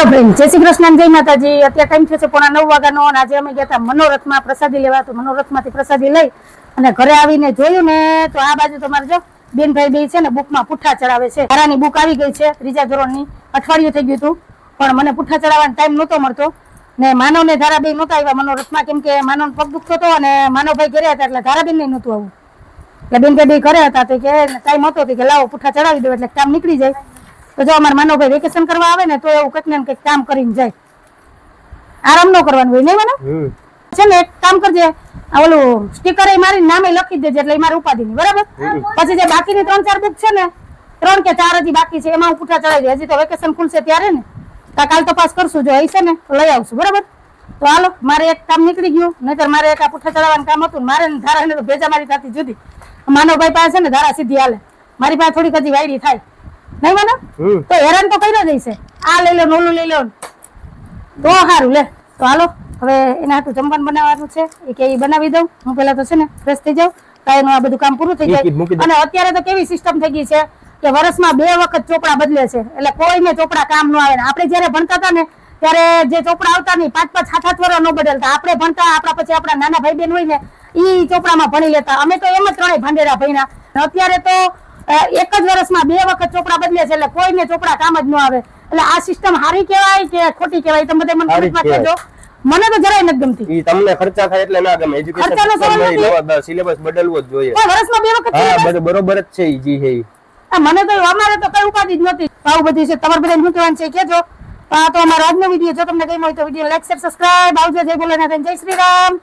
Hello friend, જય શ્રી કૃષ્ણ, જય માતાજી। અત્યારે ટાઈમ થયો છે 9:15 વાગ્યાનો અને આજે અમે ગયા હતા મનોરથમાં પ્રસાદી લેવા। તો મનોરથમાંથી પ્રસાદી લઈ અને ઘરે આવીને જોયું ને તો આ બાજુ તમારે જો બેનભાઈ બે છે ને બુકમાં પુઠ્ઠા ચડાવે છે। ધારાની બુક આવી ગઈ છે 3જા ધોરણની, અઠવાડિયું થઈ ગયું હતું પણ મને પુઠ્ઠા ચડાવવાનો ટાઈમ નહોતો મળતો ને માનવ ને ધારા બે નહોતા આવ્યા મનોરથમાં, કેમ કે માનવ પગ દુખતો હતો અને માનવભાઈ ઘરે હતા એટલે ધારાબેન ને નહોતું આવું, એટલે બેનભાઈ બે ઘરે હતા તો કે ટાઈમ હતો કે લાવો પુઠ્ઠા ચડાવી દો એટલે કામ નીકળી જાય। તો જો અમારા માનવભાઈ વેકેશન કરવા આવે ને તો એવું કંઈક ને કંઈક કામ કરીને જાય, આરામ ન કરવાનું હોય નહીં મને છે ને। એક કામ કરજે, આ ઓલું સ્ટીકર એ મારી નામે લખી દેજે એટલે મારી ઉપાધિ નહીં, બરાબર? પછી જે બાકીની 3-4 બુક છે ને, 3 કે 4 હજી બાકી છે, એમાં હું પુઠ્ઠા ચડાવી દે, હજી તો વેકેશન ખુલશે ત્યારે ને કાલ તપાસ કરશું, જો હશે ને તો લઈ આવશું, બરાબર? તો હાલો, મારે એક કામ નીકળી ગયું, નહીતર મારે એક આ પુઠ્ઠા ચડાવવાનું કામ હતું, મારે ધારા ને તો ભેજા મારી થતી જુદી, માનવભાઈ પાસે છે ને ધારા સીધી હાલે, મારી પાસે થોડીક હજી વાયડી થાય નહીં મને તો હેરાન તો કર્યો જઈશે, આ લઈ લો ઓલું લઈ લો તો સારું લે। તો હાલો હવે એના હાટું જમવાનું બનાવવાનું છે, એ કે બનાવી દઉં, હું પેલા તો છે ને ફ્રેશ થઈ જાઉં, કાયનું આ બધું કામ પૂરું થઈ જાય। અને અત્યારે તો કેવી સિસ્ટમ થઈ ગઈ છે કે વર્ષમાં 2 વખત ચોપડા બદલે છે, એટલે કોઈને ચોપડા કામ ન આવે ને। આપણે જયારે ભણતા હતા ને ત્યારે જે ચોપડા આવતા નહીં 5-5, 7-7 વર્ષ ન બદલતા, આપણે ભણતા આપણા પછી આપણા નાના ભાઈ બહેન હોય ને ઈ ચોપડામાં ભણી લેતા, અમે તો એમ જ 3 ભાંડેરા ભણ્યા। અત્યારે તો એક જ વર્ષમાં 2 વખત ચોપડા બદલે છે, એટલે કોઈને ચોપડા કામ જ ન આવે। એટલે આ સિસ્ટમ સારી કહેવાય કે ખોટી કહેવાય તમે બધા મને કમેન્ટમાં કહેજો, મને તો જરાય નથી ગમતી। ઈ તમને ખર્ચા થાય એટલે ના ગમે, એજ્યુકેશન સિલેબસ બદલવો જ જોઈએ। વર્ષમાં 2 વખત હા બધું બરોબર જ છે, જી હે મને તો અમારે તો કઈ ઉપાધિ જ નથી, આવું બધું છે। તમારે બધા શું કહેવાનું છે કેજો। આ તો અમારો આજનો વિડીયો, જો તમને ગમ્યો હોય તો વિડીયો લાઈક, શેર, સબસ્ક્રાઇબ, આવજો, જય ભોલેનાથ, જય શ્રી રામ।